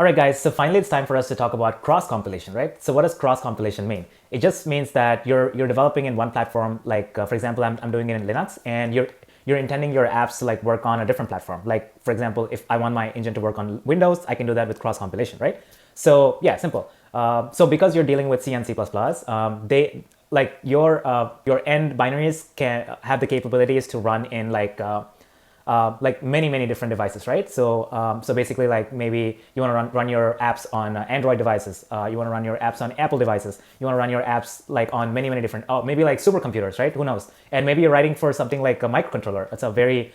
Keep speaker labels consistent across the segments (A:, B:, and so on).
A: All right, guys, so finally it's time for us to talk about cross-compilation, right? So what does cross-compilation mean? It just means that you're developing in one platform, like for example, I'm doing it in Linux, and you're intending your apps to like work on a different platform. Like for example, if I want my engine to work on Windows, I can do that with cross-compilation, right? So yeah, simple. So because you're dealing with C and C++, they like your end binaries can have the capabilities to run in like many different devices, right? So basically, like maybe you want to run your apps on Android devices, you want to run your apps on Apple devices, you want to run your apps like on many different, maybe like supercomputers, right? Who knows? And maybe you're writing for something like a microcontroller. It's a very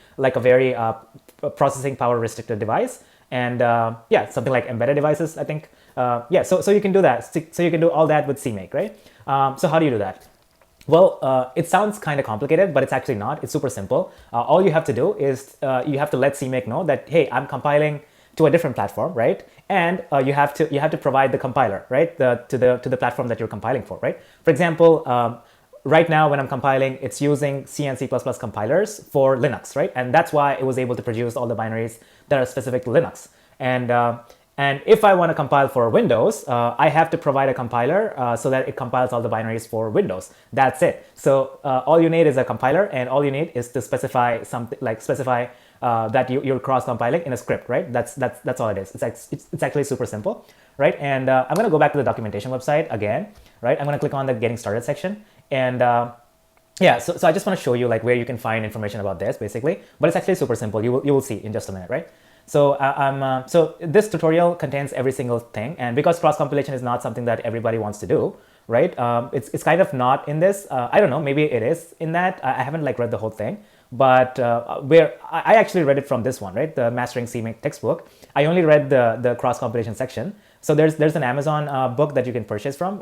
A: processing power restricted device, and yeah, something like embedded devices, I think. Yeah, so you can do that. So you can do all that with CMake, right? So how do you do that? Well, it sounds kind of complicated, but it's actually not. It's super simple. All you have to do is you have to let CMake know that, hey, I'm compiling to a different platform, right? And you have to provide the compiler, right, to the platform that you're compiling for, right? For example, right now when I'm compiling, it's using C and C++ compilers for Linux, right? And that's why it was able to produce all the binaries that are specific to Linux. And if I want to compile for Windows, I have to provide a compiler so that it compiles all the binaries for Windows. That's it. So all you need is a compiler, and all you need is to specify something like that you're cross-compiling in a script, right? That's all it is. It's actually super simple, right? And I'm going to go back to the documentation website again, right? I'm going to click on the Getting Started section, and yeah, so I just want to show you like where you can find information about this, basically. But it's actually super simple. You will see in just a minute, right? So so this tutorial contains every single thing, and because cross compilation is not something that everybody wants to do, right? It's kind of not in this. I don't know, maybe it is in that. I haven't like read the whole thing, but where I actually read it from this one, right? The Mastering CMake textbook. I only read the cross compilation section. So there's an Amazon book that you can purchase from,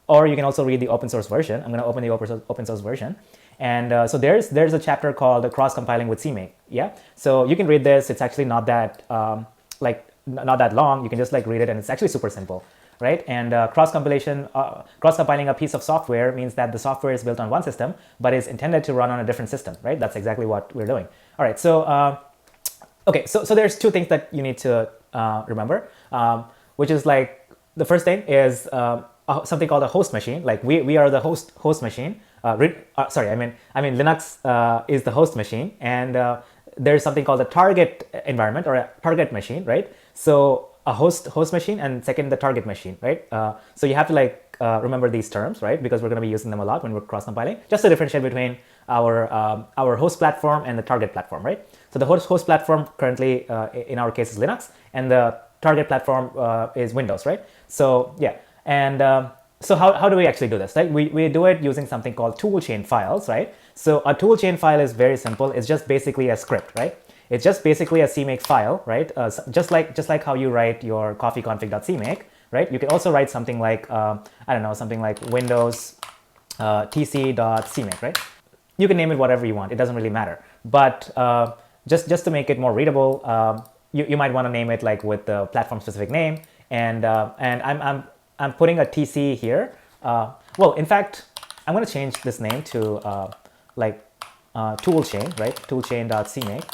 A: or you can also read the open source version. I'm going to open the open source version. And so there's a chapter called cross compiling with CMake. Yeah, so you can read this. It's actually not that not that long. You can just like read it, and it's actually super simple, right? And cross compiling a piece of software means that the software is built on one system but is intended to run on a different system, right? That's exactly what we're doing. All right, so okay, so there's two things that you need to remember, which is like the first thing is something called a host machine. Like we are the host machine. Sorry, I mean Linux is the host machine, and there's something called a target environment or a target machine, right? So a host machine, and second the target machine, right? So you have to like remember these terms, right? Because we're going to be using them a lot when we're cross compiling, just to differentiate between our host platform and the target platform, right? So the host platform currently in our case is Linux, and the target platform is Windows, right? So yeah, and so how do we actually do this? Right? We do it using something called toolchain files, right? So a toolchain file is very simple. It's just basically a script, right? It's just basically a CMake file, right? Just like how you write your coffeeconfig.cmake, right? You can also write something like I don't know, something like Windows tc.cmake, right? You can name it whatever you want. It doesn't really matter. But just to make it more readable, you might want to name it like with the platform specific name, and I'm putting a TC here. Well, in fact, I'm going to change this name to toolchain, right? Toolchain.cmake,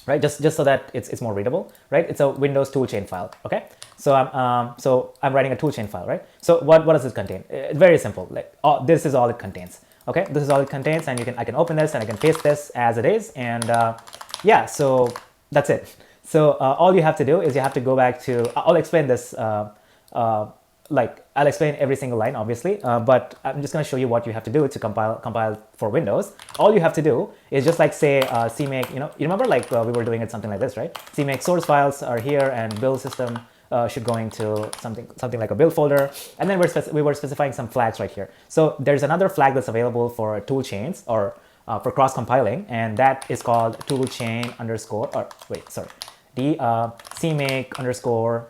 A: right? Just so that it's more readable, right? It's a Windows toolchain file. Okay, so I'm writing a toolchain file, right? So what does this contain? It's very simple. Like this is all it contains. Okay, this is all it contains, and I can open this and I can paste this as it is, and yeah, so that's it. So all you have to do is you have to go back to. I'll explain this. I'll explain every single line, obviously, but I'm just going to show you what you have to do to compile for Windows. All you have to do is just like say CMake, you remember like we were doing it something like this, right? CMake source files are here, and build system should go into something like a build folder, and then we were specifying some flags right here. So there's another flag that's available for tool chains or for cross compiling, and that is called toolchain underscore, or wait, sorry, the CMake underscore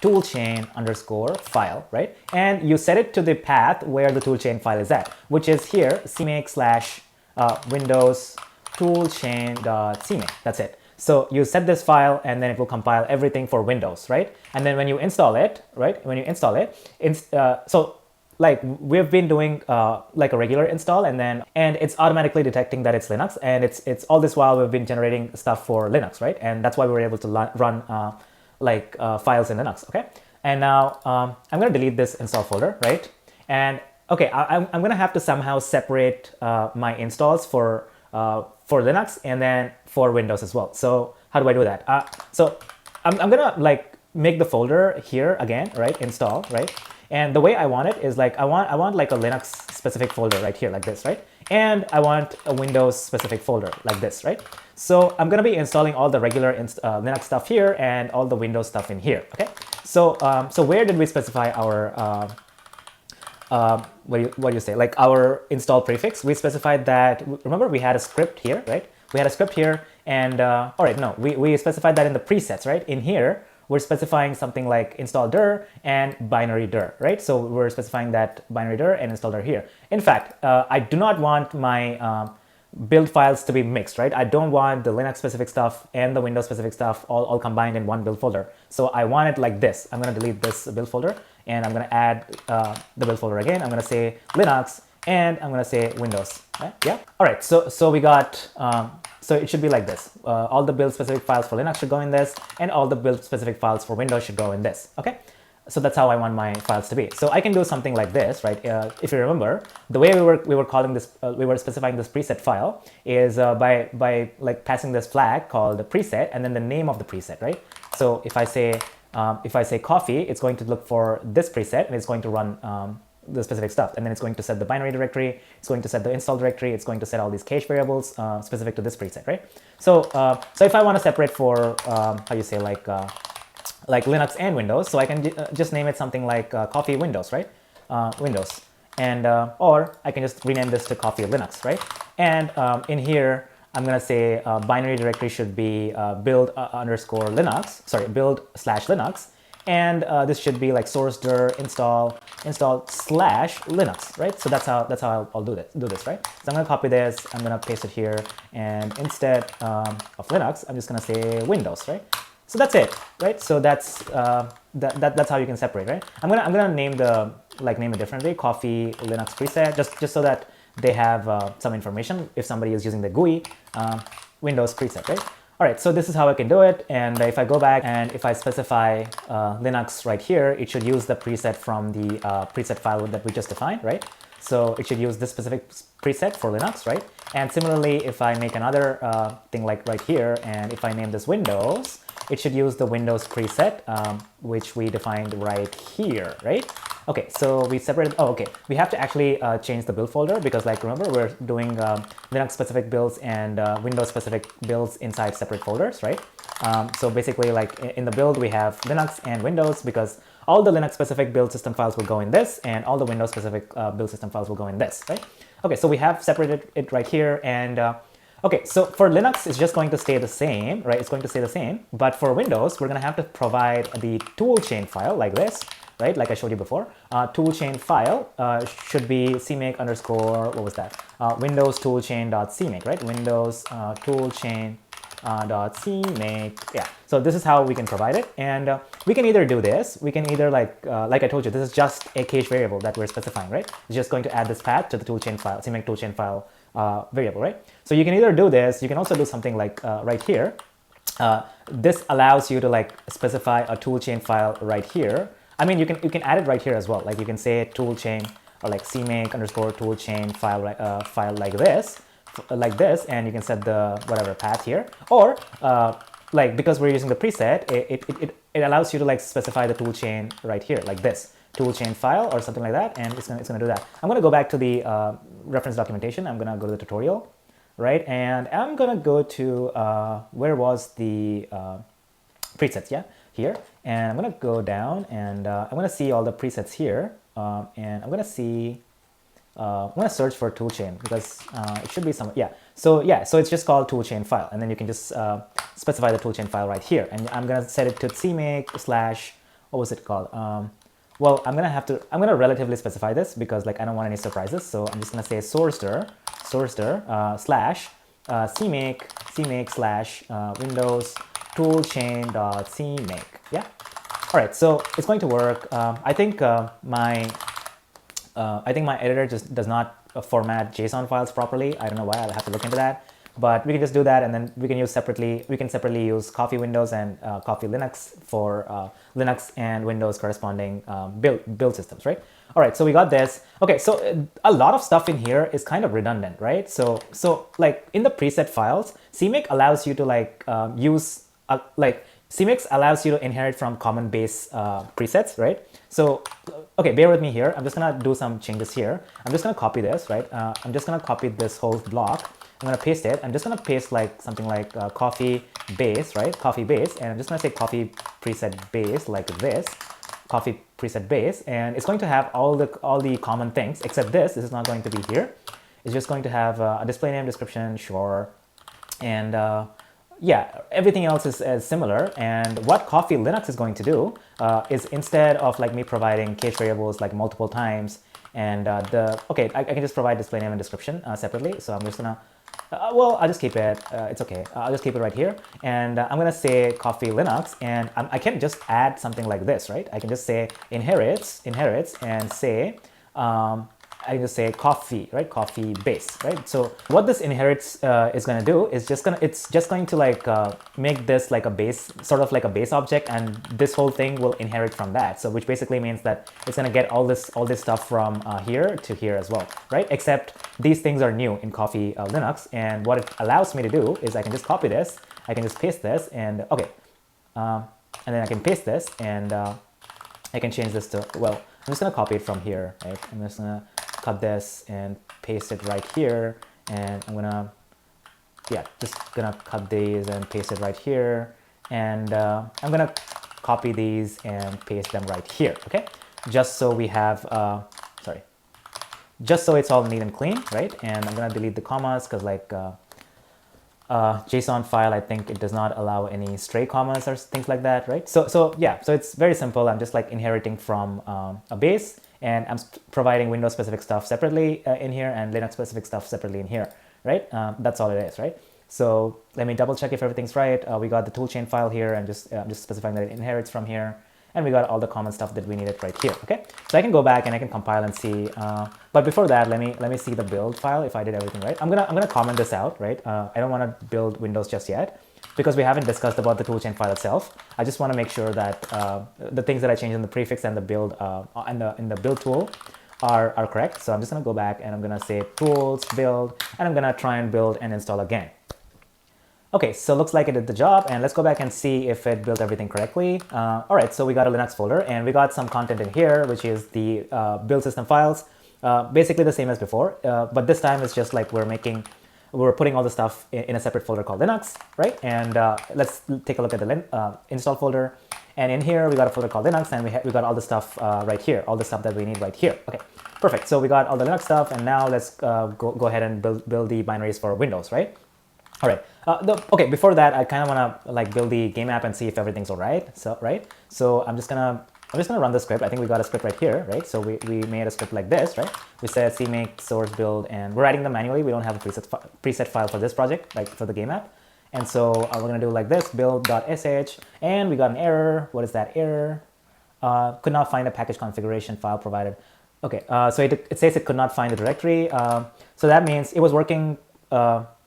A: toolchain underscore file, right? And you set it to the path where the toolchain file is at, which is here, CMake / Windows toolchain.cmake. That's it. So you set this file, and then it will compile everything for Windows, right? And then when you install it, right? When you install it, so like we've been doing like a regular install, and it's automatically detecting that it's Linux, and it's all this while we've been generating stuff for Linux, right? And that's why we were able to run files in Linux. Okay, and now I'm going to delete this install folder, right? And okay, I'm going to have to somehow separate my installs for Linux and then for Windows as well. So how do I do that? So I'm going to like make the folder here again, right? Install, right? And the way I want it is like I want like a Linux specific folder right here like this, right? And I want a Windows specific folder like this, right? So I'm going to be installing all the regular Linux stuff here and all the Windows stuff in here. Okay. So so where did we specify our what do you say, like our install prefix? We specified that, remember we had a script here, right? We had a script here, and all right, no, we specified that in the presets, right? In here we're specifying something like install dir and binary dir, right? So we're specifying that binary dir and install dir here. In fact, I do not want my build files to be mixed, right? I don't want the Linux specific stuff and the Windows specific stuff all combined in one build folder. So I want it like this. I'm going to delete this build folder and I'm going to add the build folder again. I'm going to say Linux and I'm going to say Windows. Right? Yeah. All right. So we got, so it should be like this. All the build specific files for Linux should go in this, and all the build specific files for Windows should go in this. Okay. So that's how I want my files to be. So I can do something like this, right? If you remember, the way we were calling this, we were specifying this preset file is by like passing this flag called the preset and then the name of the preset, right? So if I say coffee, it's going to look for this preset and it's going to run the specific stuff, and then it's going to set the binary directory, it's going to set the install directory, it's going to set all these cache variables specific to this preset, right? So so if I want to separate for how you say like Linux and Windows, so I can just name it something like coffee Windows, right? Windows, and or I can just rename this to coffee Linux, right? And in here I'm gonna say binary directory should be build underscore Linux, sorry, build slash Linux. And this should be like source dir install slash Linux, right? So that's how I'll do this, right? So I'm gonna copy this, I'm gonna paste it here, and instead of Linux, I'm just gonna say Windows, right? So that's it, right? So that's that's how you can separate, right? I'm gonna name name it differently, coffee Linux preset, just so that they have some information if somebody is using the GUI Windows preset, right? All right, so this is how I can do it. And if I go back and if I specify Linux right here, it should use the preset from the preset file that we just defined, right? So it should use this specific preset for Linux, right? And similarly, if I make another thing like right here, and if I name this Windows, it should use the Windows preset, which we defined right here, right? Okay, so we separated, oh, okay. We have to actually change the build folder because like, remember, we're doing Linux specific builds and Windows specific builds inside separate folders, right? So basically like in the build, we have Linux and Windows because all the Linux specific build system files will go in this and all the Windows specific build system files will go in this, right? Okay, so we have separated it right here. And okay, so for Linux, it's just going to stay the same, right? It's going to stay the same. But for Windows, we're going to have to provide the toolchain file like this, right? Like I showed you before. Toolchain file should be CMake underscore, what was that? Windows toolchain.cmake, right? Windows toolchain.cmake. Yeah. So this is how we can provide it. And we can either do this. We can either like I told you, this is just a cache variable that we're specifying, right? It's just going to add this path to the toolchain file, CMake toolchain file variable, right? So you can either do this. You can also do something like right here. This allows you to like specify a toolchain file right here. I mean, you can add it right here as well. Like you can say toolchain or like CMake underscore toolchain file file like this, and you can set the whatever path here. Or like because we're using the preset, it allows you to like specify the toolchain right here like this toolchain file or something like that, and it's gonna do that. I'm gonna go back to the reference documentation. I'm gonna go to the tutorial, right? And I'm gonna go to where was the presets? Yeah, here. And I'm gonna go down and I'm gonna see all the presets here, and I'm gonna see. I'm gonna search for toolchain because it should be some. Yeah. So it's just called toolchain file, and then you can just specify the toolchain file right here. And I'm gonna set it to CMake slash, what was it called? Well, I'm gonna relatively specify this because like I don't want any surprises. So I'm just gonna say source dir slash CMake slash Windows toolchain.cmake. Yeah. All right. So it's going to work. I think my editor just does not format JSON files properly. I don't know why. I'll have to look into that. But we can just do that, and then we can use separately. We can separately use Coffee Windows and Coffee Linux for Linux and Windows corresponding build systems, right? All right, so we got this. Okay, so a lot of stuff in here is kind of redundant, right? So like in the preset files, CMake allows you to like use like CMake allows you to inherit from common base presets, right? So okay, bear with me here. I'm just gonna do some changes here. I'm just gonna copy this, right? I'm just gonna copy this whole block. I'm gonna paste it. I'm just gonna paste like something like coffee base, right? Coffee base, and I'm just gonna say coffee preset base like this, coffee preset base, and it's going to have all the common things except this. This is not going to be here. It's just going to have a display name, description, sure, and yeah, everything else is similar. And what Coffee Linux is going to do is instead of like me providing cache variables like multiple times and okay, I can just provide display name and description separately. So I'm just gonna well, I'll just keep it. It's okay. I'll just keep it right here. And I'm going to say Coffee Linux. And I can just add something like this, right? I can just say inherits, and say, I can just say coffee, right? Coffee base, right? So what this inherits is going to do is it's just going to like make this like a base, sort of like a base object, and this whole thing will inherit from that. So which basically means that it's going to get all this stuff from here to here as well, right? Except these things are new in Coffee Linux, and what it allows me to do is I can just copy this, I can just paste this, and okay, and then I can paste this, and I can change this to, well, I'm just going to copy it from here, right? I'm just going to cut this and paste it right here, and I'm gonna, yeah, just gonna cut these and paste it right here, and I'm gonna copy these and paste them right here, okay? Just so we have, sorry, just so it's all neat and clean, right? And I'm gonna delete the commas because like JSON file, I think it does not allow any stray commas or things like that, right? So yeah, so it's very simple. I'm just like inheriting from a base, and I'm providing Windows specific stuff separately in here and Linux specific stuff separately in here, right? That's all it is, right? So let me double check if everything's right. We got the toolchain file here, and just specifying that it inherits from here. And we got all the common stuff that we needed right here, okay? So I can go back and I can compile and see, but before that, let me see the build file if I did everything right. I'm gonna comment this out, right? I don't wanna build Windows just yet because we haven't discussed about the toolchain file itself. I just wanna make sure that the things that I changed in the prefix and the build, in the build tool are correct. So I'm just gonna go back and I'm gonna say tools, build, and I'm gonna try and build and install again. Okay, so looks like it did the job, and let's go back and see if it built everything correctly. All right, so we got a Linux folder, and we got some content in here, which is the build system files, basically the same as before, but this time it's just like we're putting all the stuff in a separate folder called Linux, right? And let's take a look at the install folder, and in here we got a folder called Linux, and we got all the stuff right here, all the stuff that we need right here. Okay, perfect. So we got all the Linux stuff, and now let's go ahead and build the binaries for Windows, right? All right. Okay. Before that, I kind of want to like build the game app and see if everything's all right. So I'm just gonna run the script. I think we got a script right here, right? So we made a script like this, right? We said CMake source build, and we're writing them manually. We don't have a preset file for this project, like for the game app. And so we're gonna do like this build.sh, and we got an error. What is that error? Could not find a package configuration file provided. Okay. So it says it could not find the directory. So that means it was working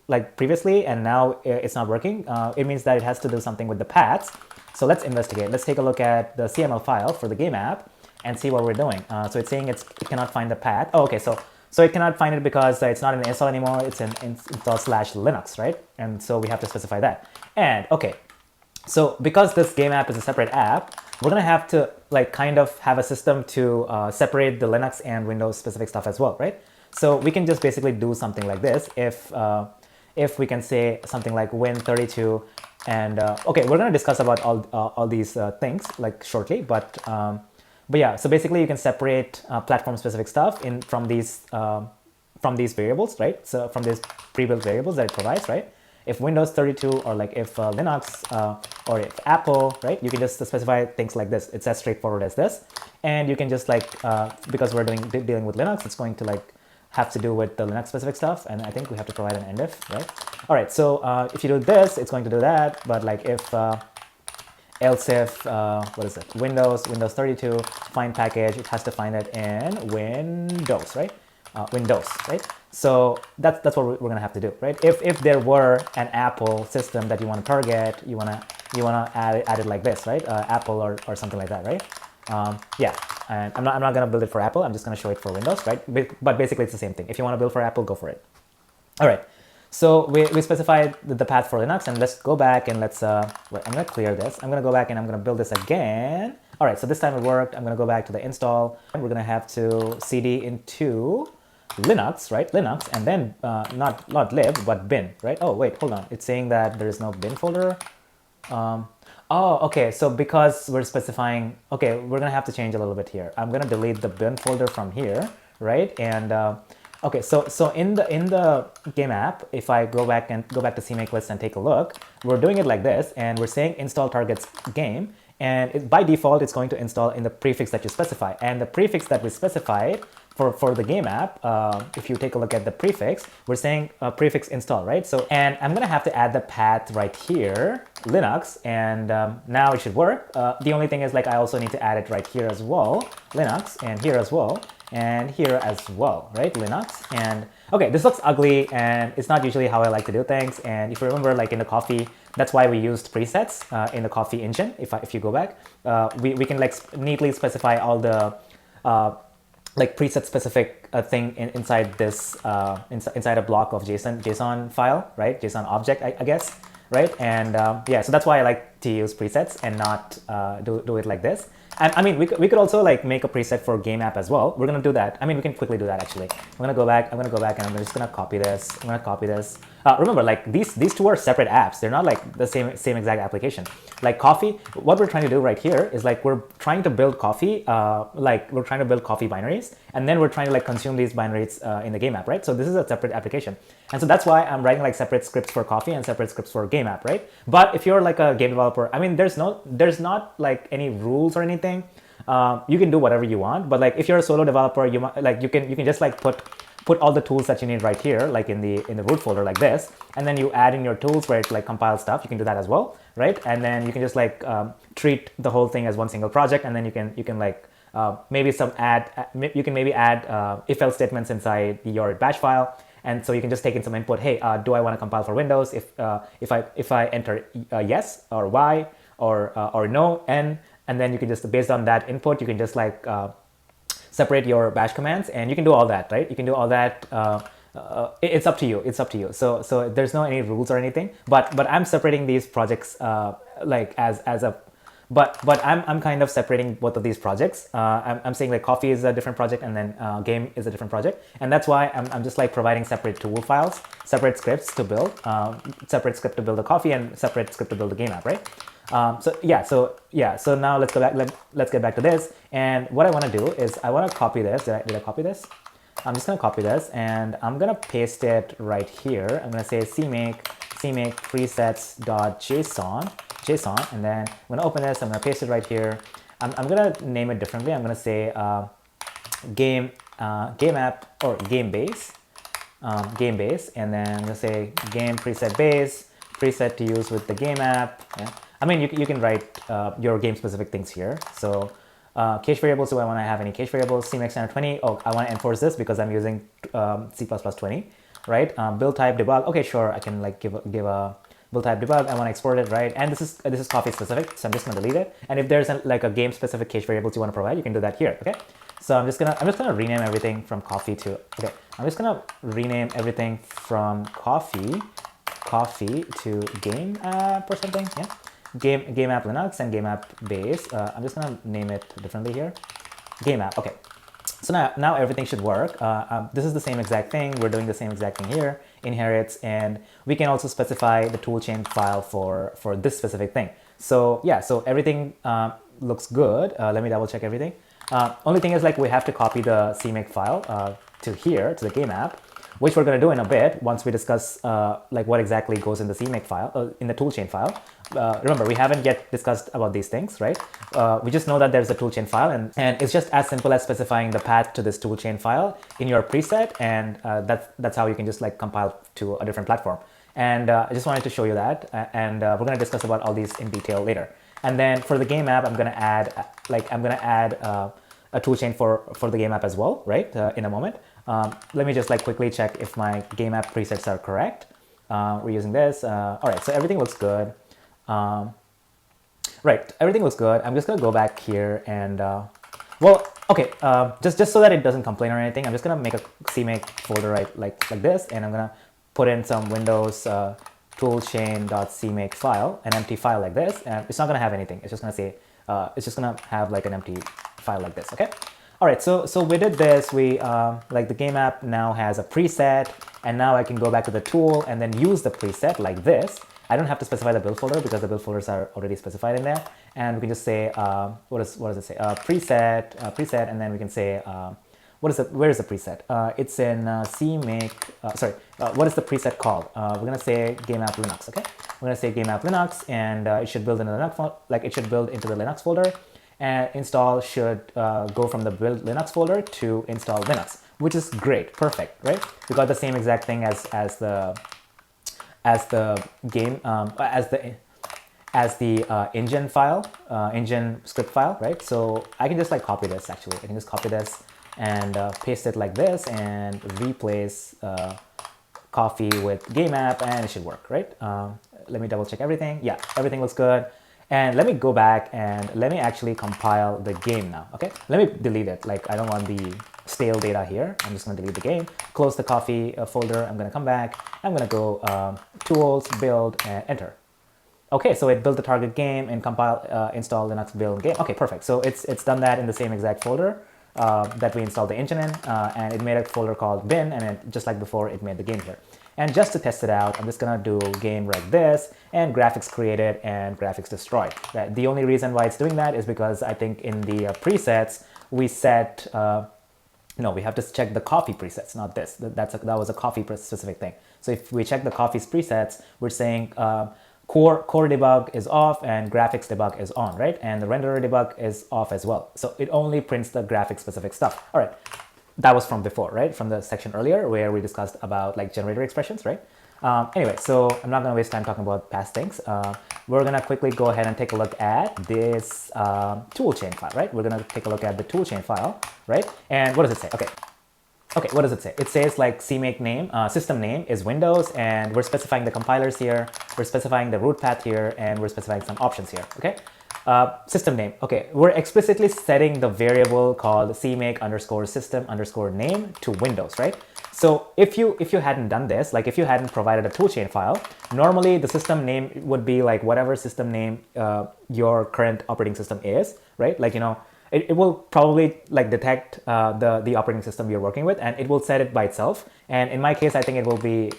A: like previously, and now it's not working. It means that it has to do something with the paths. So let's investigate. Let's take a look at the CML file for the game app and see what we're doing. So it's saying it cannot find the path. Oh, okay. So it cannot find it because it's not in install anymore. It's in install/Linux, right? And so we have to specify that. And okay, so because this game app is a separate app, we're gonna have to like kind of have a system to separate the Linux and Windows specific stuff as well, right? So we can just basically do something like this. If we can say something like win32, and okay, we're going to discuss about all these things like shortly, but yeah, so basically you can separate platform specific stuff from these variables, right? So from these pre-built variables that it provides, right? If Windows 32 or like if Linux or if Apple, right? You can just specify things like this. It's as straightforward as this, and you can just like because we're dealing with Linux, it's going to like have to do with the Linux specific stuff, and I think we have to provide an endif, right? All right, so if you do this, it's going to do that, but like if else if what is it? Windows 32 find package, it has to find it in Windows, right? Windows, right? So that's what we're going to have to do, right? If there were an Apple system that you want to target, you want to add it like this, right? Apple or something like that, right? Yeah, and I'm not going to build it for Apple. I'm just going to show it for Windows, right? But basically it's the same thing. If you want to build for Apple, go for it. All right. So we specified the path for Linux, and let's go back and let's, wait, I'm going to clear this. I'm going to go back and I'm going to build this again. All right, so this time it worked. I'm going to go back to the install. We're going to have to cd into Linux, right? Linux, and then not lib, but bin, right? Oh, wait, hold on. It's saying that there is no bin folder. Oh, okay, so because we're specifying, okay, we're going to have to change a little bit here. I'm going to delete the bin folder from here, right? And okay, so in the game app, if I go back to CMake list and take a look, we're doing it like this, and we're saying install targets game, and by default, it's going to install in the prefix that you specify. And the prefix that we specified for the game app, if you take a look at the prefix, we're saying prefix install, right? So, and I'm gonna have to add the path right here, Linux, and now it should work. The only thing is, like, I also need to add it right here as well, Linux, and here as well, and here as well, right? Linux. And okay, this looks ugly, and it's not usually how I like to do things. And if you remember, like in the Coffee, that's why we used presets in the Coffee engine. If you go back, we can like neatly specify all the like preset specific thing inside this inside a block of JSON file, right? JSON object, I guess, right? And yeah, so that's why I like to use presets and not do it like this. And I mean, we could also like make a preset for game app as well. We're gonna do that. I mean, we can quickly do that actually. I'm gonna go back and I'm just gonna copy this. I'm gonna copy this. Remember, like these two are separate apps. They're not like the same exact application. Like Coffee, what we're trying to do right here is like we're trying to build Coffee, like we're trying to build Coffee binaries, and then we're trying to like consume these binaries in the game app, right? So this is a separate application, and so that's why I'm writing like separate scripts for Coffee and separate scripts for game app, right? But if you're like a game developer, I mean, there's not like any rules or anything. You can do whatever you want, but like if you're a solo developer, you might like you can just like put all the tools that you need right here, like in the root folder like this, and then you add in your tools where it like compiles stuff. You can do that as well, right? And then you can just like treat the whole thing as one single project, and then you can like maybe add if-else statements inside your batch file. And so you can just take in some input. Hey, do I want to compile for Windows? If I enter yes or Y or no, N, and then you can just, based on that input, you can just like separate your bash commands, and you can do all that, right? You can do all that. It's up to you. It's up to you. So there's no any rules or anything. But I'm separating these projects like as a. But I'm kind of separating both of these projects. I'm saying like Coffee is a different project, and then game is a different project, and that's why I'm just like providing separate tool files, separate scripts to build, separate script to build a Coffee, and separate script to build a game app, right? So now let's go back. Let's get back to this. And what I want to do is I want to copy this. Did I copy this? I'm just going to copy this, and I'm going to paste it right here. I'm going to say CMake presets.json, and then I'm going to open this. I'm going to paste it right here. I'm going to name it differently. I'm going to say game app or game base, and then I'm going to say game preset base, preset to use with the game app. Yeah. I mean, you can write your game specific things here. So cache variables, do I want to have any cache variables? CMake standard 20. Oh, I want to enforce this because I'm using C++ 20, right? Build type debug. Okay, sure. I can like give a build type debug. I want to export it, right? And this is Coffee specific, so I'm just gonna delete it. And if there's like a game specific cache variables you want to provide, you can do that here. Okay. So I'm just gonna rename everything from Coffee to I'm just gonna rename everything from Coffee to game app or something. Yeah. Game app Linux and game app base. I'm just gonna name it differently here. Game app. Okay. So now everything should work. This is the same exact thing. We're doing the same exact thing here. Inherits, and we can also specify the toolchain file for this specific thing. So yeah, so everything looks good. Let me double check everything. Only thing is like we have to copy the CMake file to here, to the game app, which we're going to do in a bit once we discuss like what exactly goes in the CMake file, in the toolchain file. Remember, we haven't yet discussed about these things, right? We just know that there's a toolchain file, and it's just as simple as specifying the path to this toolchain file in your preset, and that's how you can just like compile to a different platform. And I just wanted to show you that, and we're going to discuss about all these in detail later. And then for the game app, I'm going to add a toolchain for the game app as well, right? In a moment. Let me just like quickly check if my game app presets are correct. We're using this. All right, so everything looks good. Right, everything looks good. I'm just gonna go back here and, well, okay, just so that it doesn't complain or anything, I'm just gonna make a CMake folder right like this, and I'm gonna put in some Windows toolchain.cmake file, an empty file like this, and it's not gonna have anything. It's just gonna say, it's just gonna have like an empty file like this. Okay. All right, so we did this. We like the game app now has a preset, and now I can go back to the tool and then use the preset like this. I don't have to specify the build folder because the build folders are already specified in there, and we can just say what does it say? Preset, and then we can say where is the preset? It's in CMake. Sorry, what is the preset called? We're gonna say game app Linux. Okay, we're gonna say game app Linux, and it should build into the Linux it should build into the Linux folder. And install should go from the build Linux folder to install Linux, which is great, perfect, right? We got the same exact thing as the game as the engine file, engine script file, right? So I can just like copy this. Actually, I can just copy this and paste it like this and replace coffee with game app, and it should work, right? Let me double check everything. Yeah, everything looks good. And let me go back and let me actually compile the game now, okay? Let me delete it. Like, I don't want the stale data here. I'm just gonna delete the game, close the coffee folder. I'm gonna come back. I'm gonna go tools, build, and enter. Okay, so it built the target game and compile, install Linux build game. Okay, perfect. So it's done that in the same exact folder that we installed the engine in, and it made a folder called bin, and just like before, it made the game here. And just to test it out, I'm just gonna do game like this, and graphics created and graphics destroyed. The only reason why it's doing that is because I think in the presets, we set, no, we have to check the coffee presets, not this. That was a coffee specific thing. So if we check the coffee's presets, we're saying core debug is off and graphics debug is on, right? And the renderer debug is off as well. So it only prints the graphics specific stuff. All right. That was from before, right? From the section earlier where we discussed about like generator expressions, right? Anyway, so I'm not gonna waste time talking about past things. We're gonna quickly go ahead and take a look at this toolchain file, right? We're gonna take a look at the toolchain file, right? And what does it say? Okay, what does it say? It says like CMake name, system name is Windows, and we're specifying the compilers here, we're specifying the root path here, and we're specifying some options here, okay? System name. Okay, we're explicitly setting the variable called CMake underscore system underscore name to Windows, right? So if you hadn't done this, like if you hadn't provided a toolchain file, normally the system name would be like whatever system name your current operating system is, right? Like, you know, it will probably like detect the operating system you're working with, and it will set it by itself. And in my case, I think it will be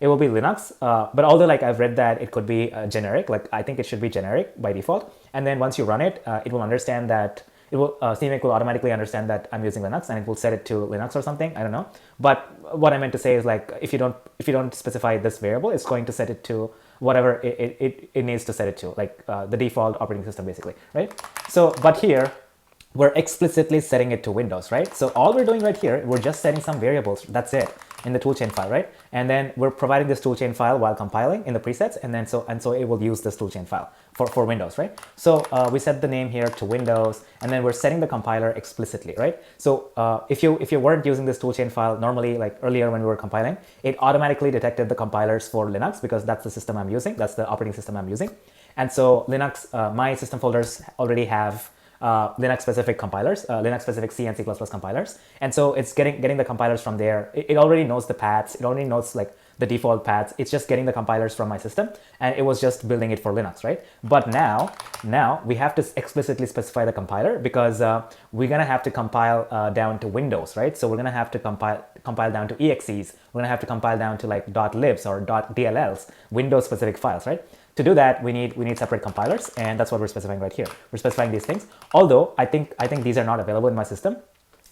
A: Linux, but although like I've read that it could be generic, like I think it should be generic by default. And then once you run it, it will understand that CMake will automatically understand that I'm using Linux, and it will set it to Linux or something. I don't know. But what I meant to say is like if you don't specify this variable, it's going to set it to whatever it needs to set it to, like the default operating system basically, right? So, but here we're explicitly setting it to Windows, right? So all we're doing right here, we're just setting some variables. That's it in the toolchain file, right? And then we're providing this toolchain file while compiling in the presets, and then so it will use this toolchain file for Windows, right? So we set the name here to Windows, and then we're setting the compiler explicitly, right? So if you weren't using this toolchain file, normally like earlier when we were compiling, it automatically detected the compilers for Linux because that's the system I'm using, that's the operating system I'm using. And so Linux, my system folders already have Linux specific compilers, Linux specific C and C++ compilers. And so it's getting the compilers from there. It already knows the paths. It already knows like the default paths. It's just getting the compilers from my system, and it was just building it for Linux, right? But now we have to explicitly specify the compiler because we're gonna have to compile down to Windows, right? So we're gonna have to compile down to exes. We're gonna have to compile down to like .libs or .dlls, Windows specific files, right? To do that, we need separate compilers, and that's what we're specifying right here. We're specifying these things. Although I think these are not available in my system,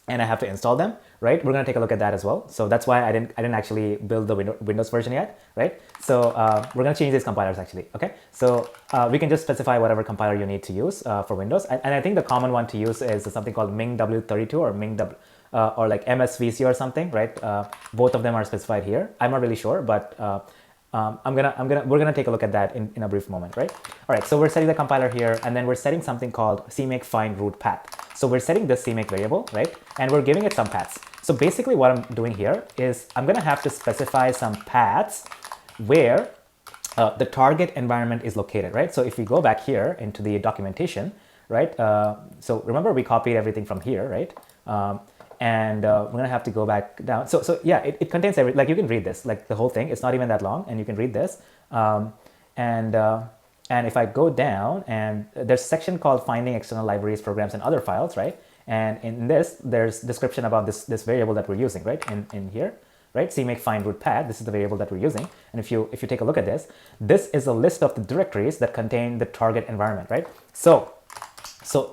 A: and I have to install them, right? We're gonna take a look at that as well. So that's why I didn't actually build the Windows version yet, right? So we're gonna change these compilers actually, okay? So we can just specify whatever compiler you need to use for Windows, and I think the common one to use is something called MingW32 or MingW. Or like MSVC or something, right? Both of them are specified here. I'm not really sure, but we're gonna take a look at that in a brief moment, right? All right, so we're setting the compiler here, and then we're setting something called CMake find root path. So we're setting this CMake variable, right? And we're giving it some paths. So basically what I'm doing here is I'm going to have to specify some paths where the target environment is located, right? So if we go back here into the documentation, right? So remember we copied everything from here, right? We're gonna have to go back down. So yeah, it contains every, like you can read this, like the whole thing. It's not even that long, and you can read this. And if I go down, and there's a section called finding external libraries, programs, and other files, right? And in this, there's description about this variable that we're using, right? In here, right? CMake find root path. This is the variable that we're using. And if you take a look at this, this is a list of the directories that contain the target environment, right? So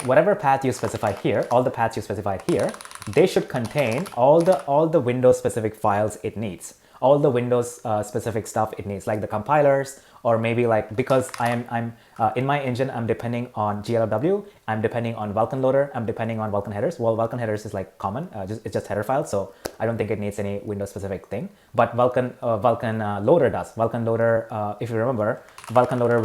A: whatever path you specify here, all the paths you specified here, they should contain all the Windows specific files it needs, all the Windows specific stuff it needs, like the compilers, or maybe like, because I'm in my engine, I'm depending on GLW, I'm depending on Vulkan loader, I'm depending on Vulkan headers. Well, Vulkan headers is like common, it's just header files, so I don't think it needs any Windows specific thing. But Vulkan loader does. Vulkan loader, if you remember, Vulkan loader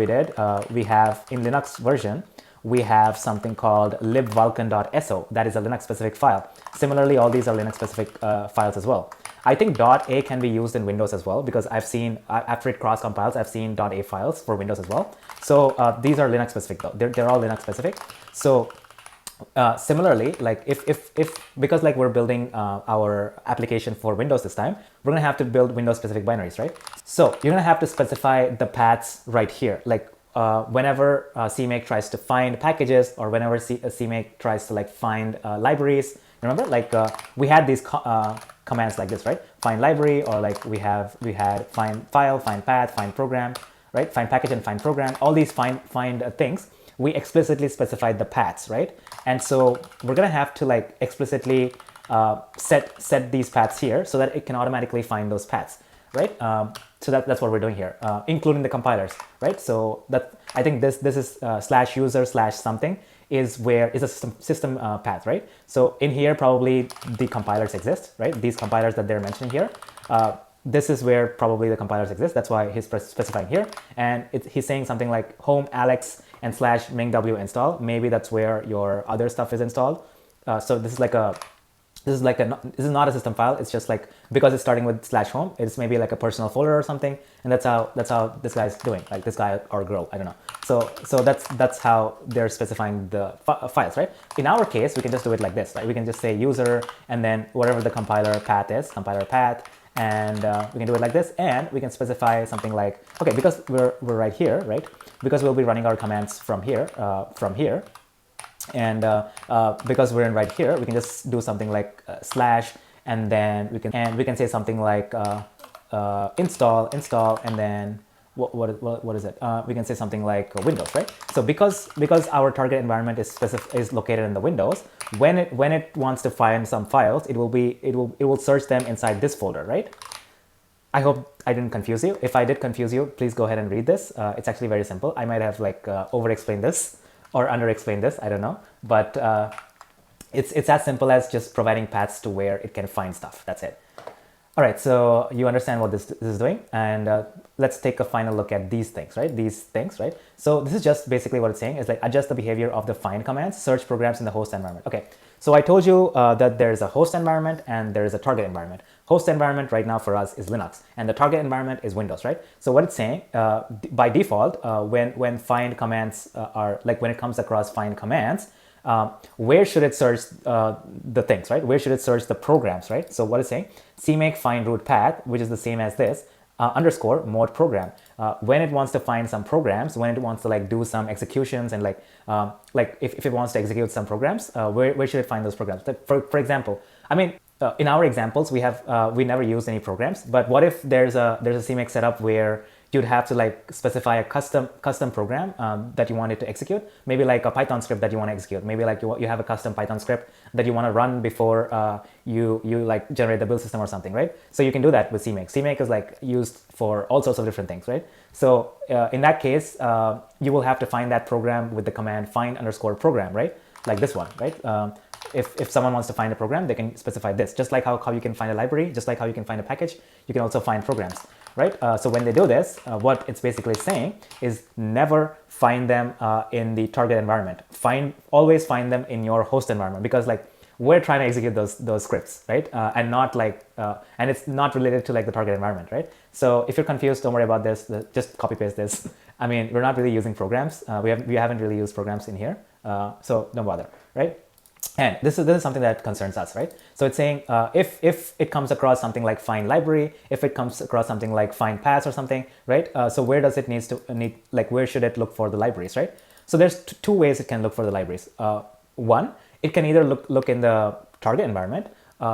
A: we have in Linux version, we have something called libvulkan.so. That is a Linux specific file. Similarly, all these are Linux specific files as well. I think .a can be used in Windows as well, because I've seen, after it cross compiles, I've seen .a files for Windows as well. So these are Linux specific though. They're all Linux specific. So similarly, like if because like we're building our application for Windows this time, we're gonna have to build Windows specific binaries, right? So you're gonna have to specify the paths right here. Like whenever CMake tries to find packages, or whenever CMake tries to like find libraries, remember, like we had these commands like this, right? Find library, or like we had find file, find path, find program, right? Find package and find program. All these find things, we explicitly specified the paths, right? And so we're gonna have to like explicitly set these paths here so that it can automatically find those paths, right? So that's what we're doing here, including the compilers, right? So that, I think this is /user/something is a system path, right? So in here, probably the compilers exist, right? These compilers that they're mentioning here, this is where probably the compilers exist. That's why he's specifying here. And he's saying something like home alex and /mingw install. Maybe that's where your other stuff is installed. So this is not a system file. It's just like, because it's starting with /home, it's maybe like a personal folder or something, and that's how this guy's doing, like this guy or girl, I don't know. So that's how they're specifying the files, right? In our case, we can just do it like this, right? We can just say user and then whatever the compiler path is, compiler path, and we can do it like this, and we can specify something like, okay, because we're right here, right? Because we'll be running our commands from here, and because we're in right here, we can just do something like / and then we can say something like install, and then what is it? We can say something like Windows, right? So because our target environment is located in the Windows, when it wants to find some files, it will search them inside this folder, right? I hope I didn't confuse you. If I did confuse you, please go ahead and read this. It's actually very simple. I might have like over-explained this or under-explained this, I don't know. But it's as simple as just providing paths to where it can find stuff. That's it. All right, so you understand what this is doing, and let's take a final look at these things, right? So this is just basically what it's saying is like adjust the behavior of the find commands, search programs in the host environment. Okay, so I told you that there's a host environment and there's a target environment. Host environment right now for us is Linux, and the target environment is Windows, right? So what it's saying, by default, when find commands are like, when it comes across find commands, where should it search the things, right? Where should it search the programs, right? So what it's saying, CMake find root path, which is the same as this, _ mode program. When it wants to find some programs, when it wants to like do some executions, and like if it wants to execute some programs, where should it find those programs? For example, I mean, in our examples, we never used any programs, but what if there's a CMake setup where you'd have to like specify a custom program that you want it to execute, maybe like a Python script that you want to execute, maybe like you have a custom Python script that you want to run before you like generate the build system or something, right? So you can do that with CMake. CMake is like used for all sorts of different things, right? So in that case, you will have to find that program with the command find _ program, right? like this one, right? If someone wants to find a program, they can specify this. Just like how you can find a library, just like how you can find a package, you can also find programs, right? So when they do this, what it's basically saying is never find them in the target environment. Always find them in your host environment, because like we're trying to execute those scripts, right? And not like and it's not related to like the target environment, right? So if you're confused, don't worry about this. Just copy paste this. I mean, we're not really using programs. We haven't really used programs in here, so don't bother, right? And this is something that concerns us, right? So it's saying if it comes across something like find library, if it comes across something like find paths or something, right? So where does it need like where should it look for the libraries, right? So there's two ways it can look for the libraries. One, it can either look in the target environment,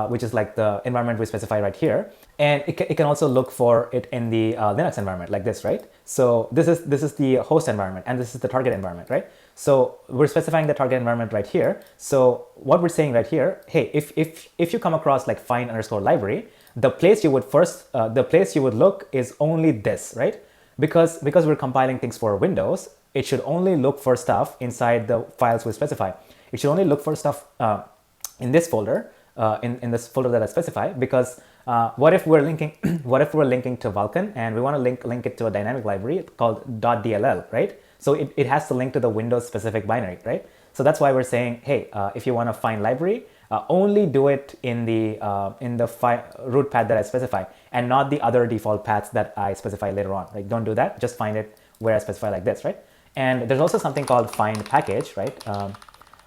A: which is like the environment we specify right here, and it can also look for it in the Linux environment like this, right? So this is the host environment, and this is the target environment, right? So we're specifying the target environment right here. So what we're saying right here, hey, if you come across like find_library, the place you would look is only this, right? Because we're compiling things for Windows, it should only look for stuff inside the files we specify. It should only look for stuff in this folder, in this folder that I specify, because what if we're linking to Vulkan and we want to link it to a dynamic library called .dll, right? So it has to link to the Windows specific binary, right? So that's why we're saying, hey, if you want to find library, only do it in the root path that I specify, and not the other default paths that I specify later on. Like, don't do that. Just find it where I specify like this, right? And there's also something called find package, right?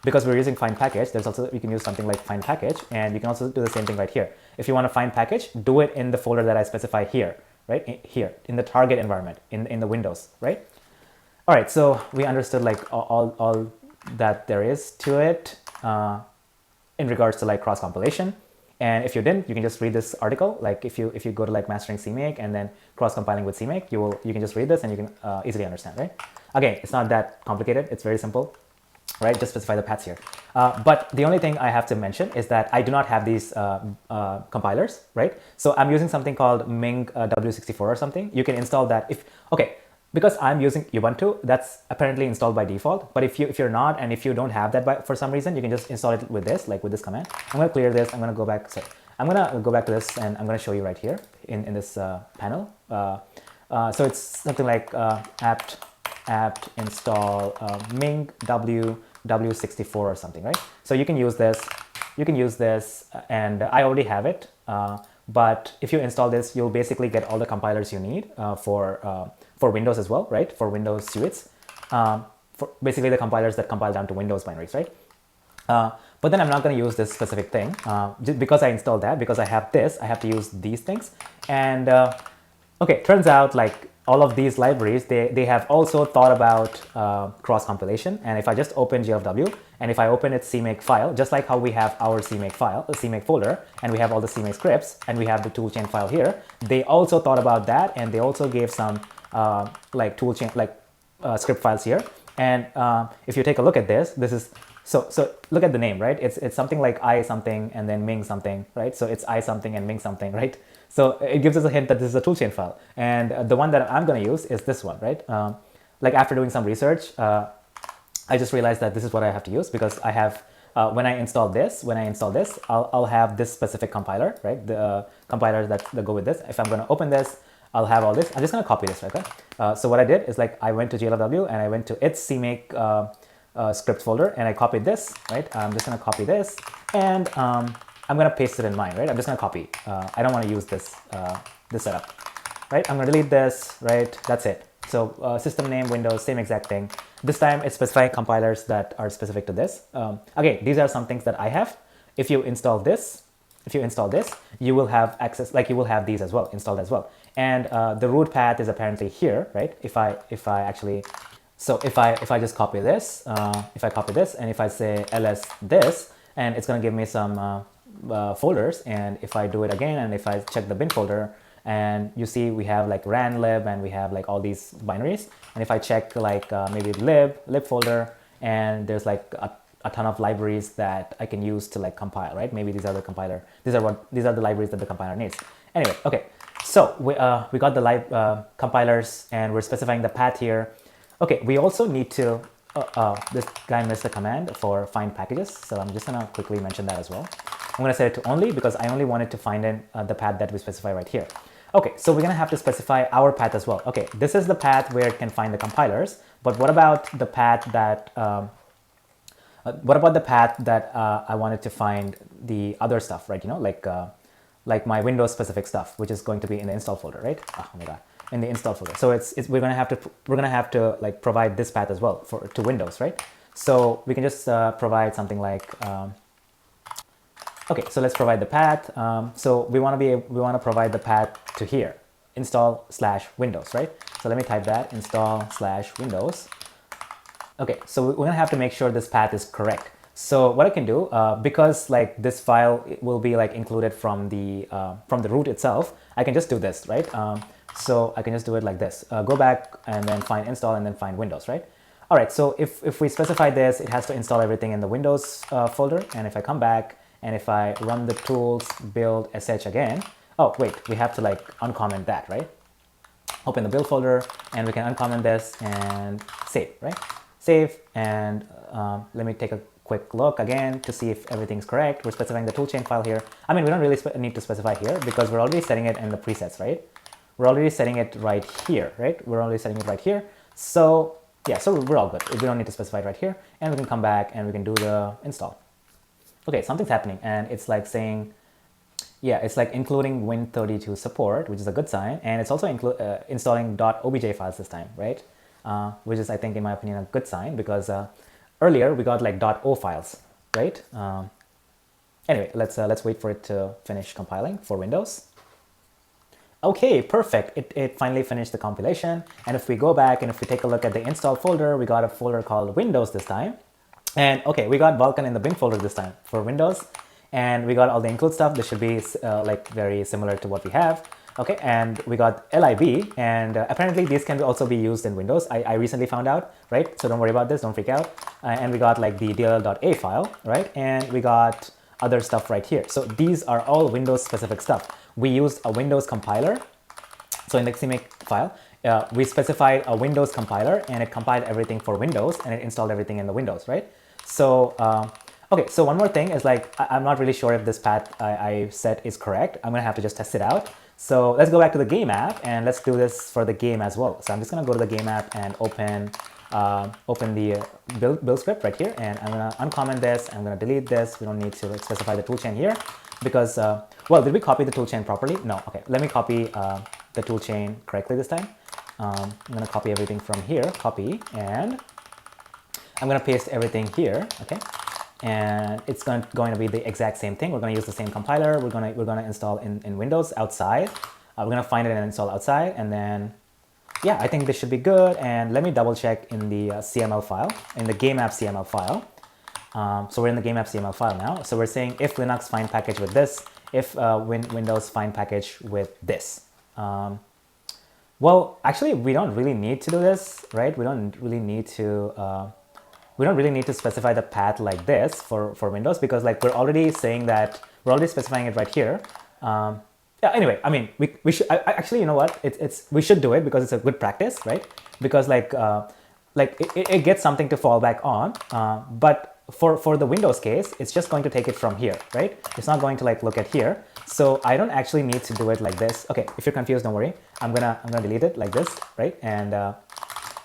A: Because we're using find package, you can use something like find package, and you can also do the same thing right here. If you want to find package, do it in the folder that I specify here, right? Here in the target environment in the Windows, right? All right, so we understood like all that there is to it in regards to like cross compilation. And if you didn't, you can just read this article. Like if you go to like mastering CMake and then cross compiling with CMake, you can just read this and you can easily understand, right? Again, it's not that complicated. It's very simple, right? Just specify the paths here. But the only thing I have to mention is that I do not have these compilers, right? So I'm using something called Ming W64 or something. You can install that because I'm using Ubuntu, that's apparently installed by default. But if you're not, and if you don't have that for some reason, you can just install it with this, like with this command. I'm going to clear this. I'm going to go back. Sorry, I'm going to go back to this, and I'm going to show you right here in this panel. So it's something like apt install Ming W64 or something, right? So you can use this. And I already have it. But if you install this, you'll basically get all the compilers you need for Windows as well, right? For Windows suites, for basically the compilers that compile down to Windows binaries, right? But then I'm not going to use this specific thing just because I installed that. Because I have this, I have to use these things. And okay, turns out like all of these libraries, they have also thought about cross compilation. And if I just open GLW and if I open its CMake file, just like how we have our CMake file, the CMake folder, and we have all the CMake scripts, and we have the toolchain file here, they also thought about that, and they also gave some like toolchain script files here. And if you take a look at this is so look at the name, right? It's something like I something and then Ming something, right? So it's I something and Ming something, right? So it gives us a hint that this is a toolchain file. And the one that I'm going to use is this one, right? Like after doing some research, I just realized that this is what I have to use, because I have when I install this, I'll have this specific compiler, right? The compilers that go with this. If I'm going to open this, I'll have all this. I'm just going to copy this, right? So what I did is like I went to GLW and I went to its CMake script folder and I copied this, right? I'm just going to copy this, and I'm going to paste it in mine, right? I'm just going to copy. I don't want to use this this setup, right? I'm going to delete this, right? That's it. So system name, Windows, same exact thing. This time it's specifying compilers that are specific to this. Again, these are some things that I have. If you install this, you will have access, like you will have these as well, installed as well. And the root path is apparently here, right? If I just copy this, if I copy this, and if I say ls this, and it's going to give me some folders. And if I do it again, and if I check the bin folder, and you see we have like ran lib, and we have like all these binaries. And if I check like maybe lib folder, and there's like a ton of libraries that I can use to like compile, right? Maybe these are the compiler. These are the libraries that the compiler needs. Anyway, okay. So we got the compilers, and we're specifying the path here. Okay, we also need to this guy missed a command for find packages, so I'm just gonna quickly mention that as well. I'm gonna set it to only because I only wanted to find in the path that we specify right here. Okay, so we're gonna have to specify our path as well. Okay, this is the path where it can find the compilers, but what about the path that I wanted to find the other stuff, right? You know, like my Windows specific stuff, which is going to be in the install folder, right? Oh my god, in the install folder. So we're gonna have to like provide this path as well to Windows, right? So we can just provide something like okay, so let's provide the path. So we want to provide the path to here, install/Windows, right? So let me type that, install/Windows. Okay, so we're gonna have to make sure this path is correct. So what I can do, because like this file will be like included from the root itself, I can just do this, right? So I can just do it like this. Go back and then find install and then find Windows, right? All right, so if we specify this, it has to install everything in the Windows folder. And if I come back and if I run the tools build sh again, oh wait, we have to like uncomment that, right? Open the build folder and we can uncomment this and save, right? Save, and let me take a quick look again to see if everything's correct. We're specifying the toolchain file here. I mean, we don't really need to specify here because we're already setting it in the presets, right? We're already setting it right here, right? We're already setting it right here. So yeah, so we're all good. We don't need to specify it right here, and we can come back and we can do the install. Okay, something's happening, and it's like saying, yeah, it's like including Win32 support, which is a good sign, and it's also installing .obj files this time, right? Which is, I think, in my opinion, a good sign because earlier we got like .o files, right? Anyway, let's wait for it to finish compiling for Windows. Okay, perfect. It finally finished the compilation. And if we go back and if we take a look at the install folder, we got a folder called Windows this time. And okay, we got Vulkan in the bin folder this time for Windows. And we got all the include stuff. This should be like very similar to what we have. Okay, and we got lib, and apparently these can also be used in Windows. I recently found out, right? So don't worry about this, don't freak out. And we got like the dll.a file, right? And we got other stuff right here. So these are all Windows specific stuff. We used a Windows compiler. So in the CMake file, we specified a Windows compiler and it compiled everything for Windows and it installed everything in the Windows, right? So, okay, so one more thing is like, I'm not really sure if this path I set is correct. I'm gonna have to just test it out. So let's go back to the game app and let's do this for the game as well. So I'm just gonna go to the game app and open the build script right here, and I'm gonna uncomment this. I'm gonna delete this. We don't need to specify the toolchain here because, well, did we copy the toolchain properly? No. Okay, let me copy the toolchain correctly this time. I'm gonna copy everything from here, copy, and I'm gonna paste everything here. Okay. And it's going to be the exact same thing. We're going to use the same compiler. We're going to install in Windows outside. We're going to find it and install outside. And then, yeah, I think this should be good. And let me double check in the CML file, in the game app CML file. So we're in the game app CML file now. So we're saying if Linux find package with this, if Windows find package with this. Well, actually, we don't really need to do this, right? We don't really need to specify the path like this for Windows because like we're already saying that we're already specifying it right here. Yeah. Anyway, I mean, we should actually, you know what? We should do it because it's a good practice, right? Because like it gets something to fall back on. But for the Windows case, it's just going to take it from here, right? It's not going to like look at here. So I don't actually need to do it like this. Okay, if you're confused, don't worry. I'm gonna delete it like this, right? And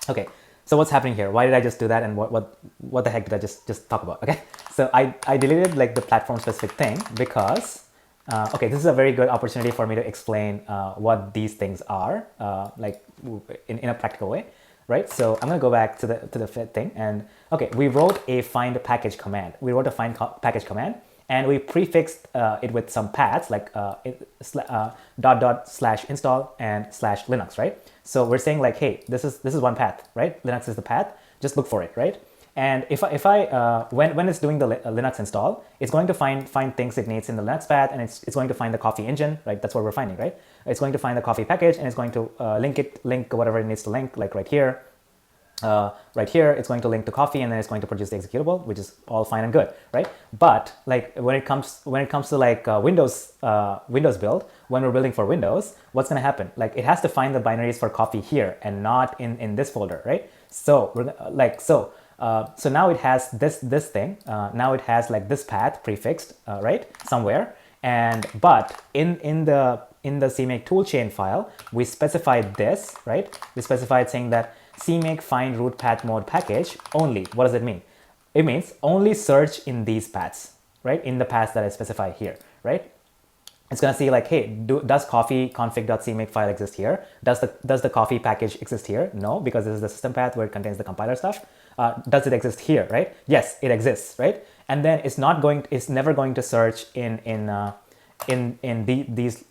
A: okay. So what's happening here? Why did I just do that? And what the heck did I just talk about? Okay, so I deleted like the platform specific thing because okay, this is a very good opportunity for me to explain what these things are like in a practical way, right? So I'm gonna go back to the thing and okay, we wrote a find package command. We wrote a find package command and we prefixed it with some paths like /install and /Linux, right? So we're saying like, hey, this is one path, right? Linux is the path. Just look for it, right? And when it's doing the Linux install, it's going to find things it needs in the Linux path, and it's going to find the coffee engine, right? That's what we're finding, right? It's going to find the coffee package, and it's going to link whatever it needs to link, like right here. Right here, it's going to link to coffee, and then it's going to produce the executable, which is all fine and good, right? But like when it comes to like Windows build, when we're building for Windows, what's going to happen? Like it has to find the binaries for coffee here and not in this folder, right? So we're like So now it has this thing. Now it has like this path prefixed, right, somewhere. And but in the CMake toolchain file, we specified this, right? We specified saying that CMake find root path mode package only. What does it mean? It means only search in these paths, right? In the paths that I specify here, right? It's gonna see like, hey, does coffee config.cmake file exist here? Does the coffee package exist here? No, because this is the system path where it contains the compiler stuff. Does it exist here, right? Yes, it exists, right? And then it's never going to search in these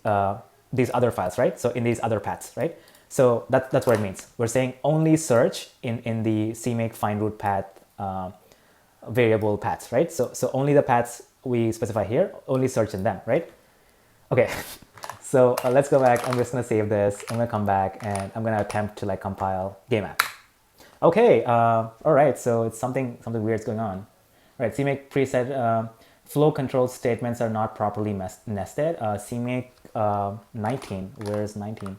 A: other files, right? So in these other paths, right? So that's what it means. We're saying only search in the CMake find root path variable paths, right? So only the paths we specify here, only search in them, right? Okay, so let's go back. I'm just gonna save this. I'm gonna come back and I'm gonna attempt to like compile game app. Okay, all right. So it's something weird's going on. All right, CMake preset flow control statements are not properly nested. CMake 19. Where's 19?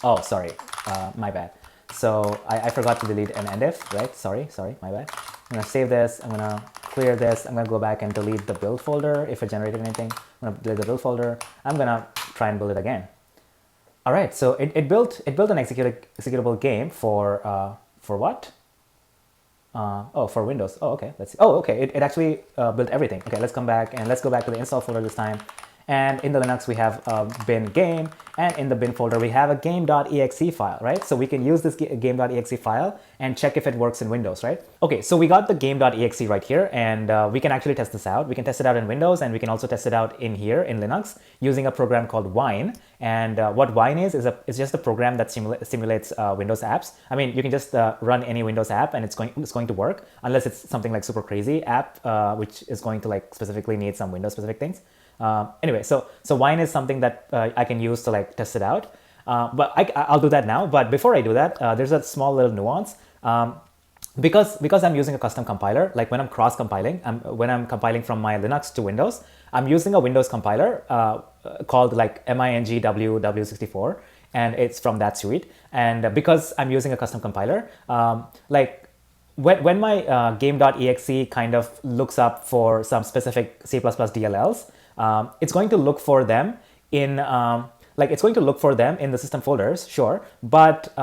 A: Oh, sorry, my bad. So I forgot to delete an endif, right? Sorry, my bad. I'm gonna save this. I'm gonna clear this. I'm gonna go back and delete the build folder if it generated anything. I'm gonna delete the build folder. I'm gonna try and build it again. All right, so it built an executable game for what? Oh, for Windows. Oh, okay. Let's see. Oh, okay. It actually built everything. Okay, let's come back and let's go back to the install folder this time. And in the Linux, we have bin game, and in the bin folder, we have a game.exe file, right? So we can use this game.exe file and check if it works in Windows, right? Okay, so we got the game.exe right here, and we can actually test this out. We can test it out in Windows, and we can also test it out in here in Linux using a program called Wine. And what Wine is just a program that simulates Windows apps. I mean, you can just run any Windows app, and it's going to work, unless it's something like super crazy app, which is going to like specifically need some Windows specific things. Anyway, so Wine is something that I can use to like test it out, but I'll do that now. But before I do that, there's a small little nuance. Because I'm using a custom compiler, like when I'm cross compiling, when I'm compiling from my Linux to Windows, I'm using a Windows compiler called like mingww64, and it's from that suite. And because I'm using a custom compiler, like when my game.exe kind of looks up for some specific C++ DLLs, it's going to look for them in it's going to look for them in the system folders, sure, but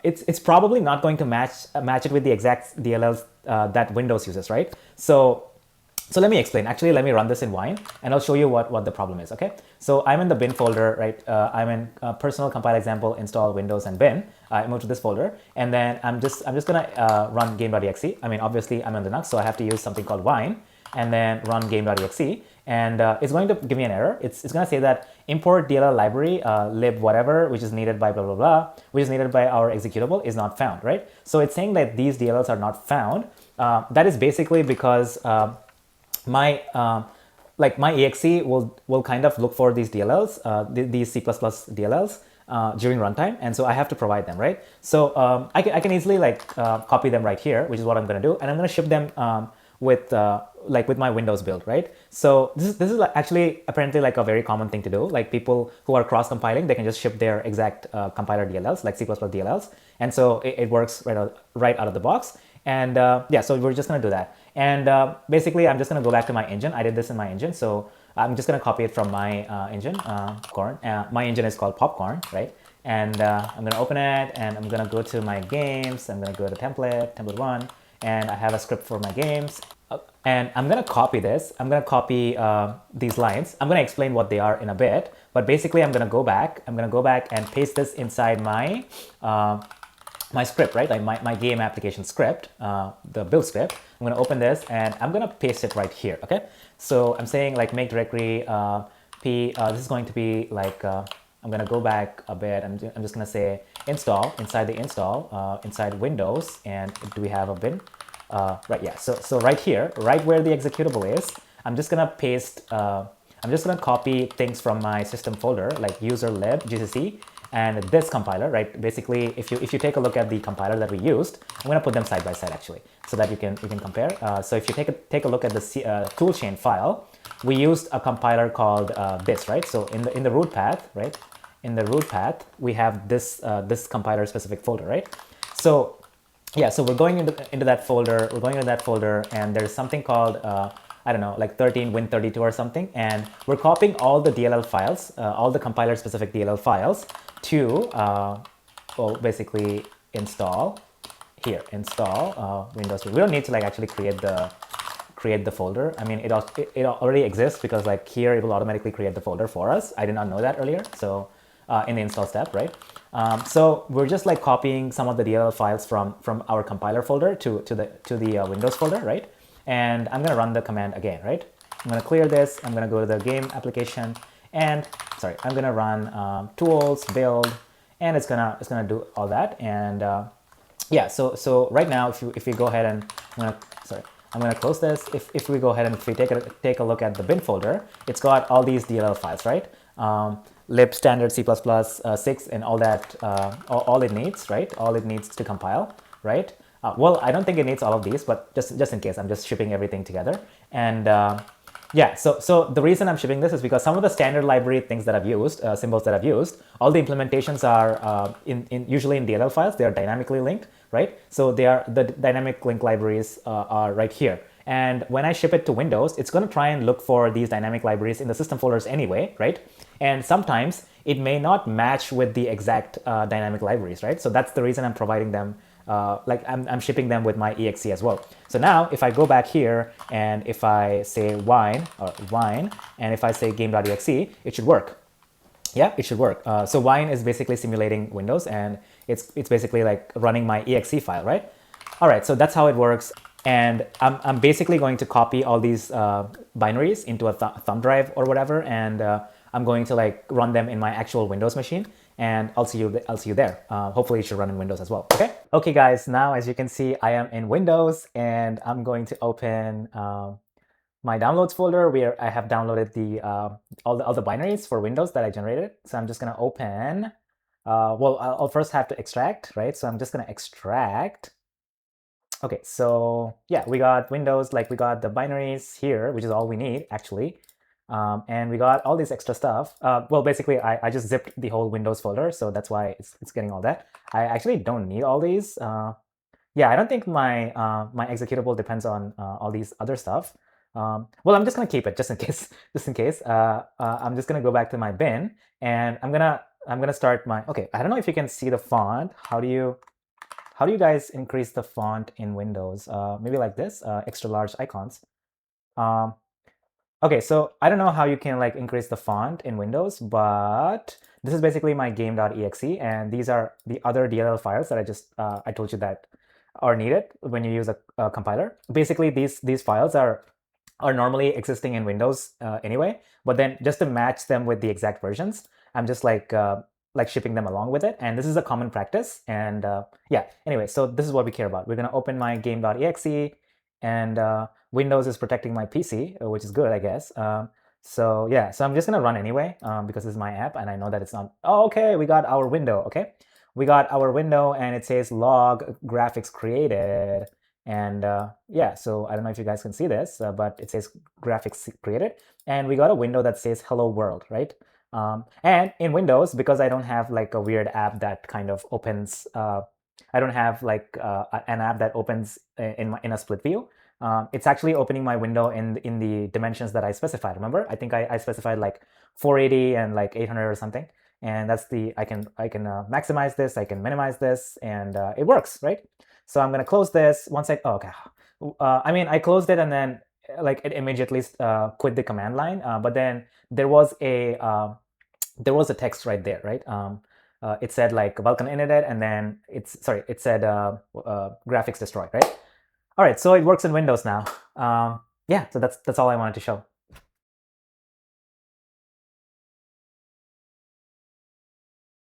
A: it's probably not going to match it with the exact DLLs that Windows uses, right? So let me explain. Actually, let me run this in Wine, and I'll show you what the problem is. Okay, so I'm in the bin folder, right? I'm in personal compile example install Windows and bin. I move to this folder, and then I'm just gonna run game.exe. I mean, obviously I'm on Linux, so I have to use something called Wine, and then run game.exe. And it's going to give me an error. It's going to say that import DLL library lib whatever, which is needed by blah, blah, blah, which is needed by our executable is not found, right? So it's saying that these DLLs are not found. That is basically because my exe will kind of look for these DLLs, these C++ DLLs during runtime, and so I have to provide them, right? So I can easily like copy them right here, which is what I'm going to do, and I'm going to ship them with my Windows build, right? So this is actually apparently like a very common thing to do. Like people who are cross compiling, they can just ship their exact compiler DLLs, like C++ DLLs, and so it works right out of the box. And yeah, so we're just gonna do that. And basically, I'm just gonna go back to my engine. I did this in my engine, so I'm just gonna copy it from my engine, Corn. My engine is called Popcorn, right? And I'm gonna open it, and I'm gonna go to my games. I'm gonna go to template one. And I have a script for my games, and I'm gonna copy this. I'm gonna copy these lines. I'm gonna explain what they are in a bit, but basically I'm gonna go back and paste this inside my my script, right? Like my game application script, the build script. I'm gonna open this and I'm gonna paste it right here. Okay, so I'm saying like make directory p. This is going to be like I'm gonna go back a bit. I'm just gonna say install inside the install inside Windows, and do we have a bin? Right, yeah. So right here, right where the executable is, I'm just gonna paste. I'm just gonna copy things from my system folder like user lib gcc and this compiler, right? Basically, if you take a look at the compiler that we used, I'm gonna put them side by side actually, so that you can compare. So if you take a look at the toolchain file, we used a compiler called this, right? So in the root path, right? In the root path, we have this this compiler specific folder, right? So yeah, so we're going into that folder. We're going into that folder, and there's something called I don't know, like 13 Win32 or something, and we're copying all the DLL files, all the compiler specific DLL files to well, basically install here. Install Windows. We don't need to like actually create the folder. I mean, it already exists because like here it will automatically create the folder for us. I did not know that earlier. So in the install step, right? So we're just like copying some of the DLL files from our compiler folder to the Windows folder, right? And I'm gonna run the command again, right? I'm gonna clear this. I'm gonna go to the game application, and sorry, I'm gonna run tools build, and it's gonna do all that. And yeah, so right now, if we go ahead and I'm gonna close this. If we go ahead and if we take a look at the bin folder, it's got all these DLL files, right? Lib standard C++ 6 and all that, all it needs, right? All it needs to compile, right? Well, I don't think it needs all of these, but just in case, I'm just shipping everything together. And yeah, so the reason I'm shipping this is because some of the standard library things that I've used, symbols that I've used, all the implementations are usually in DLL files. They are dynamically linked, right? So the dynamic link libraries are right here. And when I ship it to Windows, it's going to try and look for these dynamic libraries in the system folders anyway, right? And sometimes it may not match with the exact dynamic libraries, right? So that's the reason I'm providing them. Like I'm shipping them with my exe as well. So now if I go back here and if I say wine, and if I say game.exe, it should work. Yeah, it should work. So wine is basically simulating Windows, and it's basically like running my exe file, right? All right, so that's how it works. And I'm basically going to copy all these binaries into a thumb drive or whatever, and I'm going to like run them in my actual Windows machine, and I'll see you there. Hopefully it should run in Windows as well. Okay guys, now as you can see, I am in Windows, and I'm going to open my downloads folder where I have downloaded the all the binaries for Windows that I generated. So I'm just gonna open. Well, I'll first have to extract, right? So I'm just gonna extract. Okay, so yeah, we got Windows, like we got the binaries here, which is all we need actually. And we got all this extra stuff. Well, basically, I just zipped the whole Windows folder, so that's why it's getting all that. I actually don't need all these. Yeah, I don't think my my executable depends on all these other stuff. Well, I'm just gonna keep it just in case. Just in case. I'm just gonna go back to my bin, and I'm gonna start my. Okay, I don't know if you can see the font. How do you guys increase the font in Windows? Maybe like this, extra large icons. Um, okay, so I don't know how you can like increase the font in Windows, but this is basically my game.exe, and these are the other DLL files that I told you that are needed when you use a compiler. Basically, these files are normally existing in Windows anyway, but then just to match them with the exact versions, I'm just like shipping them along with it. And this is a common practice. And yeah, anyway, so this is what we care about. We're gonna open my game.exe, and Windows is protecting my PC, which is good, I guess. So yeah, so I'm just gonna run anyway because this is my app, and I know that it's not. Oh, okay, we got our window. Okay, we got our window, and it says log graphics created. And yeah, so I don't know if you guys can see this, but it says graphics created, and we got a window that says hello world, right? And in Windows, because I don't have like a weird app that kind of opens, I don't have like an app that opens in a split view. It's actually opening my window in the dimensions that I specified. Remember, I think I specified like 480 and like 800 or something. And that's the I can maximize this, I can minimize this, and it works, right? So I'm gonna close this once I. Oh, okay. I mean, I closed it, and then like it immediately quit the command line. But then there was a text right there, right? It said like welcome internet, and then it said graphics destroyed, right? All right, so it works in Windows now. Yeah, so that's all I wanted to show.